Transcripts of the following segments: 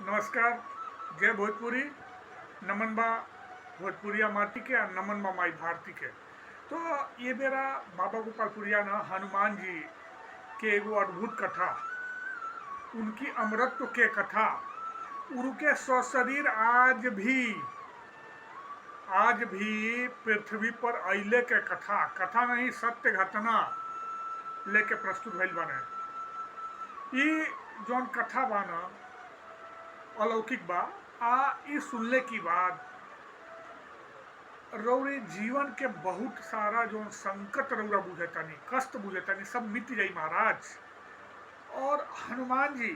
नमस्कार। जय भोजपुरी। नमन बा भोजपुरिया माटी के और नमन बा माई भारती के। तो ये मेरा बाबा गोपालपुरिया ना हनुमान जी के एगो अद्भुत कथा, उनकी अमरत्व के कथा, उनके सशरीर आज भी पृथ्वी पर अइले के कथा, कथा नहीं सत्य घटना लेके प्रस्तुत भइल बाने। ई जौन कथा बा ना अलौकिक बा। ई सुनले की बाद रौरे जीवन के बहुत सारा जो संकट रौरा बुझतानी, कष्ट बुझतानी, सब मिट जाई महाराज। और हनुमान जी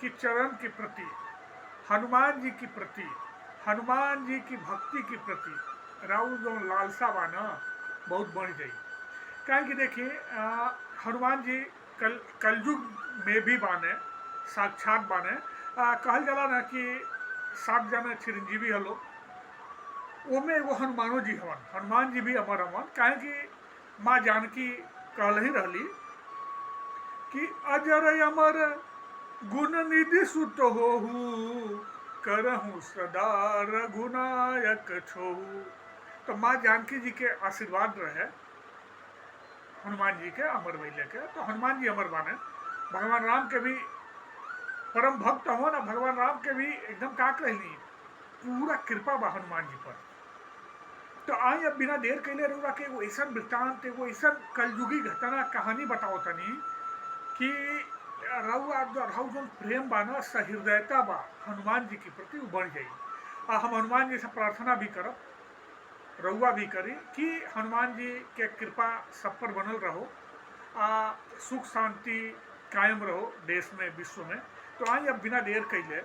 की चरण के प्रति, हनुमान जी की प्रति, हनुमान जी की भक्ति के प्रति राउर जो लालसा बा ना बहुत बढ़ जाई। क्या कि देखिए हनुमान जी कलयुग में भी बाने, साक्षात बाने। कहल जाला ना कि 7 जने चिरंजीवी हलो, ओमे एगो हनुमानो जी हवन। हनुमान जी भी अमर हवन, काहे कि माँ जानकी कहल ही रहली कि अजर अमर गुण निधि सुत होहु, करहु सदा रघुनायक छोहु। तो माँ जानकी जी के आशीर्वाद रहे हनुमान जी के अमर भइले के। तो हनुमान जी अमर बाने। भगवान राम के भी परम भक्त हो ना, भगवान राम के भी एकदम का कहली पूरा कृपा बा हनुमान जी पर। तो आई अब बिना देर कैले रहुआ के एगो ऐसा वृत्तांत, एगो ऐसा कलयुगी घटना कहानी बताओ तनी कि रहुआ जो प्रेम बा ना, सहृदयता बा हनुमान जी के प्रति वो बढ़ जाई। हम हनुमान जी से प्रार्थना भी करब, रहुआ भी करी कि हनुमान जी के कृपा सब पर बनल रहो, सुख शांति कायम रहो देश में, विश्व में। तो आई अब बिना देर कैले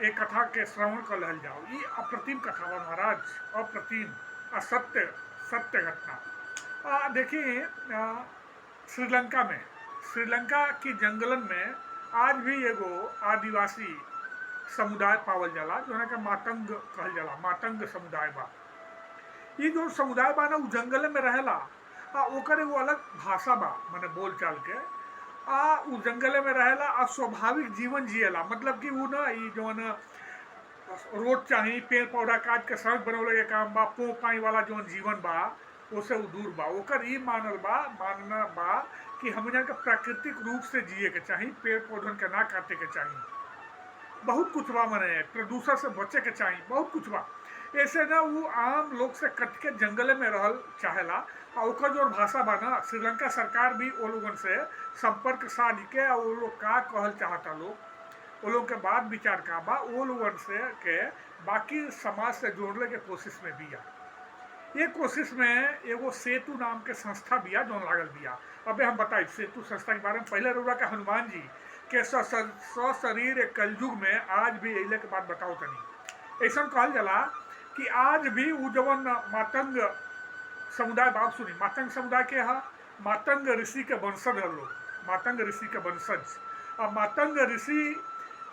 एक कथा के श्रवण कर लहल जाओ। ये अप्रतिम कथा बा महाराज, अप्रतिम असत्य सत्य घटना। देखिए श्रीलंका में, श्रीलंका की जंगलन में आज भी एगो आदिवासी समुदाय पावल जाला, जो है मातंग कहल जाला। मातंग समुदाय बा। ये जो समुदाय बा ना उ जंगल में रहेला। ओकर एगो अलग भाषा बा, माने बोल चाल के। उ जंगल में रहेला और स्वाभाविक जीवन जिएला। मतलब कि उ ना ई जो रोड चाही, पेड़ पौधा काट के सड़क बनौले के काम बा, पो पाई वाला जो जीवन बा ओसे उ दूर बा। ओकर ई मानना बा कि हमने के प्राकृतिक रूप से जिए के चाही, पेड़ पौधन के ना काटे के चाही, बहुत कुछ बा, माने प्रदूषण से बचे के चाही, बहुत कुछ बा। ऐसे ना वो आम लोग से कट के जंगल में रहल चाहेला। और ओकर जो भाषा बा ना, श्रीलंका सरकार भी वो लोगन से संपर्क साध के वो लोग का कहल चाहता लोग, वो लोग के बाद विचार का बा वो लोगन से के बाकी समाज से जोड़ने के कोशिश में बिया। ये कोशिश में एगो सेतु नाम के संस्था बिया जो लागल बिया। अबे हम बताई सेतु संस्था के बारे में। पहले रुआ के हनुमान जी के सशरीर कलयुग में आज भी अइले के बाद बताओ तनी। ऐसा कहल जाला कि आज भी उ जवन मातंग समुदाय, बात सुनी, मातंग समुदाय के हा मातंग ऋषि के वंशज है लोग, मातंग ऋषि के वंशज। और मातंग ऋषि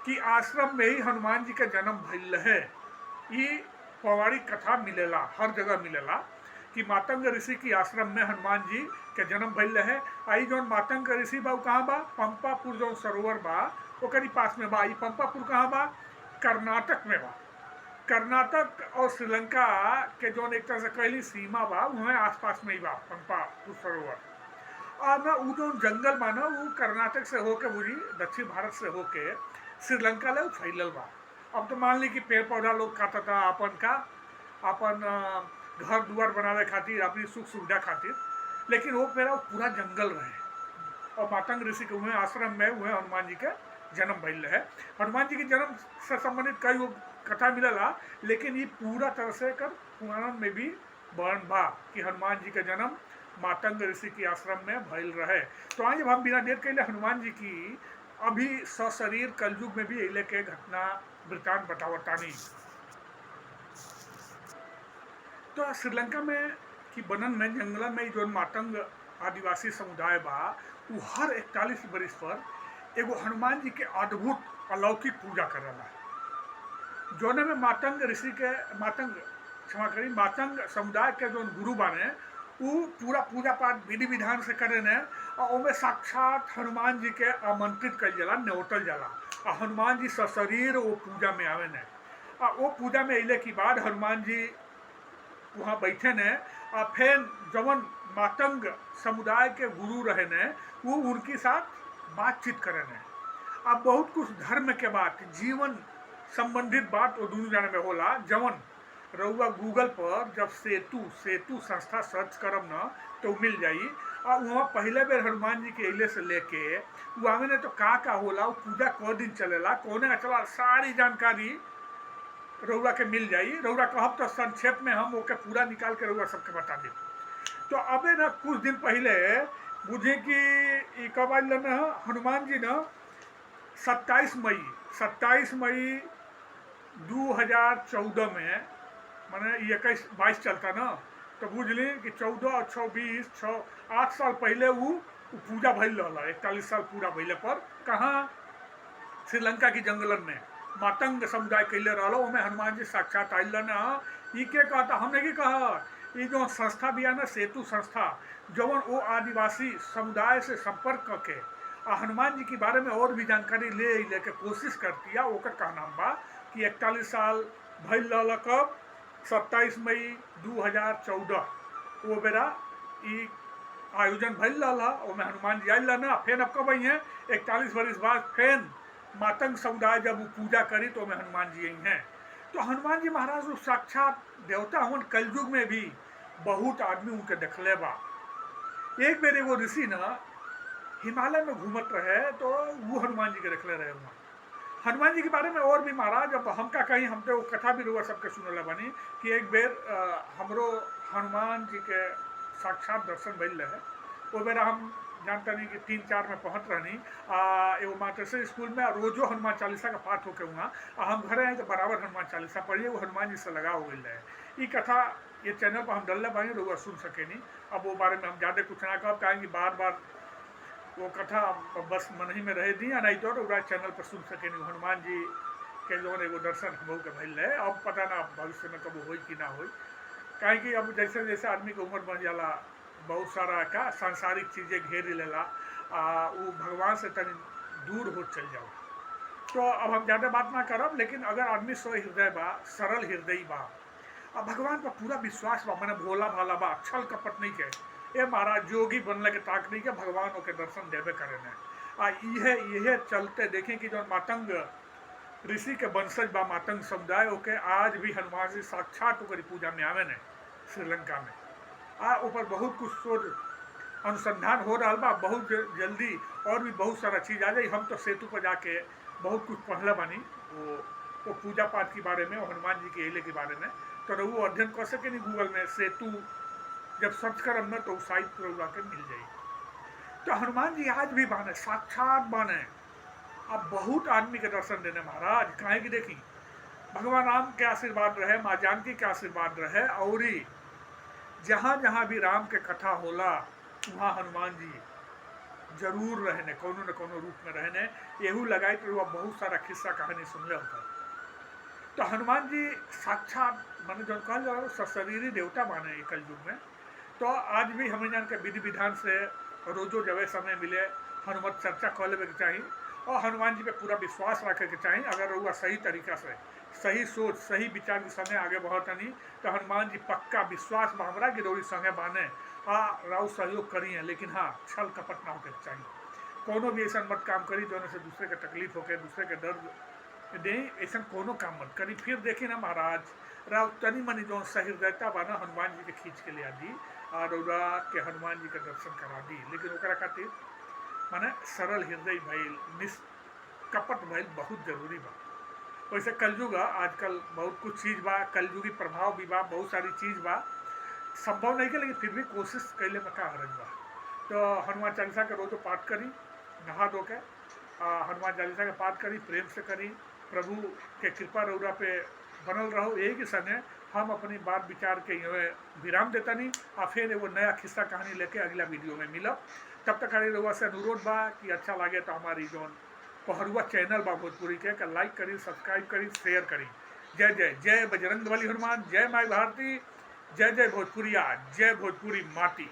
की आश्रम में ही हनुमान जी के जन्म भइल है। ये पौराणिक कथा मिलेला, हर जगह मिलेला कि मातंग ऋषि की आश्रम में हनुमान जी के जन्म भइल है। आई जौन मातंग ऋषि बा कहाँ बा? पंपापुर जौन सरोवर बा ओकरी पास में बा। पंपापुर कहाँ बा? कर्नाटक में बा। कर्नाटक और श्रीलंका के जौन एक तरह से कहली सीमा बा, वहाँ आसपास में ही बा पंपापुर सरोवर। और ना वो जो जंगल बा ना वो कर्नाटक से होके बुझी दक्षिण भारत से होके श्रीलंका ले फैलल बा। अब तो मान ली कि पेड़ पौधा लोग काटता अपन घर दुआर बनावे खातिर, अपनी सुख सुविधा खातिर, लेकिन वो पूरा जंगल रहे। और मातंग ऋषि के हुए आश्रम में हुए हनुमान जी के जन्म भइल है। हनुमान जी के जन्म से संबंधित कई कथा मिलला, लेकिन ये पूरा तरह से कर पुराण में भी वर्णन बा कि हनुमान जी के जन्म मातंग ऋषि के आश्रम में भइल रहे। तो आज हम बिना देर कैले हनुमान जी की अभी सशरीर कलयुग में भी अइले के घटना वृत्तांत बतावतानी। तो श्रीलंका में कि बनन में जंगल में जो मातंग आदिवासी समुदाय बा वो हर 41 बरिस पर एगो हनुमान जी के अद्भुत अलौकिक पूजा करेला। जोने में मातंग ऋषि के मातंग समुदाय के जो गुरु बाने वो पूरा पूजा पाठ विधि विधान से करे ने। और उनमें साक्षात हनुमान जी के आमंत्रित कल जाला, न्योतल जाला। हनुमान जी सशरीर वो पूजा में आवे ने। वो पूजा में अले के बाद हनुमान जी वहाँ बैठे ने और फिर जवन मातंग समुदाय के गुरु रहे ने वो उनके साथ बातचीत करे ने। अब बहुत कुछ धर्म के बात जीवन संबंधित बात वो दोनों जाने में होला। जवन रउआ गूगल पर जब सेतु सेतु संस्था सर्च करब न तो मिल जाई। और वहाँ पहले बेर हनुमान जी के अले से लेके वहाँ में तो का होला, वो पूजा क दिन चलेला, कौने चला, सारी जानकारी रउआ के मिल जाई। रउआ कहब तो संक्षेप में हम ओके पूरा निकाल के रउआ सबके बता दें। तो अबे न कुछ दिन पहले बुझे कि कब आयल न हनुमान जी न 27 मई 2014 में मैंने 21-22 चलता ना, तो बुझली कि 14 और 26 8 साल पहले वो पूजा भइल रहा। 41 साल पूरा भइले पर कहाँ श्रीलंका की जंगलन में मातंग समुदाय कैले रहा। में हनुमान जी साक्षात आयल न। ये के कहता हमने की कहा ये जो संस्था भी है ना सेतु संस्था जवन वो आदिवासी समुदाय से संपर्क करके हनुमान जी के बारे में और भी जानकारी लेके कोशिश करती है। ओकर का नाम बा कि 41 साल भइल रहा कब 27 मई 2014 वो बेरा ई आयोजन भइल रहा। ओमें हनुमान जी आयल ना। फिर अब कब आई हैं 41 वर्ष बाद फिर मातंग समुदाय जब वो पूजा करी तो में हनुमान जी आई हैं। तो हनुमान जी महाराज वो साक्षात देवता हवन। कलयुग में भी बहुत आदमी उनके देखले बा। एक बेर एगो ऋषि न हिमालय में घूमत रहे तो वो हनुमान जी के देखले रहे। वहाँ हनुमान जी के बारे में और भी महाराज अब हम का कहीं हम तो कथा भी रुआ सबके सुनला बनी कि एक बेर हमरो हनुमान जी के साक्षात दर्शन भइल रहे। वो बेरा हम जानता नहीं कि 3-4 में पहुँच रहनी एगो मातृश्री स्कूल में रोजो हनुमान चालीसा का पाठ होके वहाँ हम घरे आए तो बराबर हनुमान चालीसा पढ़िए। वो हनुमान जी से लगा हो गई रहे। ये कथा ये चैनल पर हम डल्ले बाई रुआ सुन सके नहीं। अब वो बारे में हम ज़्यादा कुछ ना कह कहेंगे बार बार वो कथा बस मन ही में रह दी या नहीं तो चैनल पर सुन सके नहीं। हनुमान जी के जो एगो दर्शन हम के भइल रहे। अब पता ना भविष्य में कब हो कि ना हो। कहें कि अब जैसे जैसे आदमी की उम्र बढ़ जाला बहुत सारा का सांसारिक चीज़ें घेर लेला वो भगवान से तनी दूर हो चल जाओ। तो अब हम ज़्यादा बात ना करब लेकिन अगर आदमी स्व हृदय बा सरल हृदय बा अब भगवान पर पूरा विश्वास बा मैंने भोला भाला बा छल कपट नहीं के ये महाराज जोगी बनने के ताक नहीं के भगवान के दर्शन देवे करे यह चलते देखें कि जो मातंग ऋषि के वंशज बा मातंग समुदाय ओके आज भी हनुमान जी साक्षात ओकरी पूजा में आवे ने श्रीलंका में ऊपर बहुत कुछ शोध अनुसंधान हो रहा बा। बहुत जल्दी और भी बहुत सारा चीज़ आ जाए। हम तो सेतु पर जाके बहुत कुछ पढ़ले बानी वो पूजा पाठ के बारे में हनुमान जी के अले के बारे में। तो वो अध्ययन कर सके नहीं गूगल में सेतु जब सर्च करब न तो साइट पर के मिल जाए। तो हनुमान जी आज भी बाने साक्षात बाने। अब बहुत आदमी के दर्शन देने महाराज कहें कि देखी भगवान राम के आशीर्वाद रहे माँ जानकी के आशीर्वाद रहे और जहाँ जहाँ भी राम के कथा होला वहाँ हनुमान जी जरूर रहने कोनो न कोनो रूप में रहने। यहू लगाई तो बहुत सारा किस्सा कहानी सुनले होता। तो हनुमान जी साक्षात मैंने जो कहल जा सशरीरी देवता माने कल युग में। तो आज भी हमें जान के विधि विधान से रोजो जब समय मिले हनुमत चर्चा कर लेवे के चाहिए और हनुमान जी पे पूरा विश्वास रखे के चाहिए। अगर वह सही तरीका से सही सोच सही विचार के संगे आगे बढ़ता नहीं तो हनुमान जी पक्का विश्वास में हमारा गिरौरी संगे बाने राव सहयोग करी है। लेकिन हाँ छल कपट ना होकर चाहिए। कोनो भी ऐसा मत काम करी दोनों से दूसरे के तकलीफ होके दूसरे के दर्द दे ऐसा कोनो काम मत करी। फिर देखी ना महाराज राव तनी मनी जो सहृदयता बना हनुमान जी के खींच के लिया दी और के हनुमान जी के दर्शन करा दी। लेकिन ओकरा खातिर माने सरल हृदय भइल निष्कपट भइल बहुत जरूरी बा। वैसे कलयुग आजकल बहुत कुछ चीज़ बा कलयुगी प्रभाव भी बा बहुत सारी चीज़ बा संभव नहीं के लेकिन फिर भी कोशिश कैले में का हरज बा। तो हनुमान चालीसा के रोज पाठ करी नहा धो के हनुमान चालीसा के पाठ करी प्रेम से करी। प्रभु के कृपा रौरा पे बनल रहो। यही के संगे हम अपनी बात विचार के विराम देता नहीं फिर एगो नया खिस्सा कहानी लेके अगला वीडियो में मिलब। तब तक हमारी रउआ से अनुरोध बा कि अच्छा लगे तो हमारी जो पहरुआ चैनल बा भोजपुरी के लाइक करी सब्सक्राइब करी शेयर करी। जय जय जय बजरंग बली हनुमान जय माई भारती जय जय भोजपुरिया जय भोजपुरी माटी।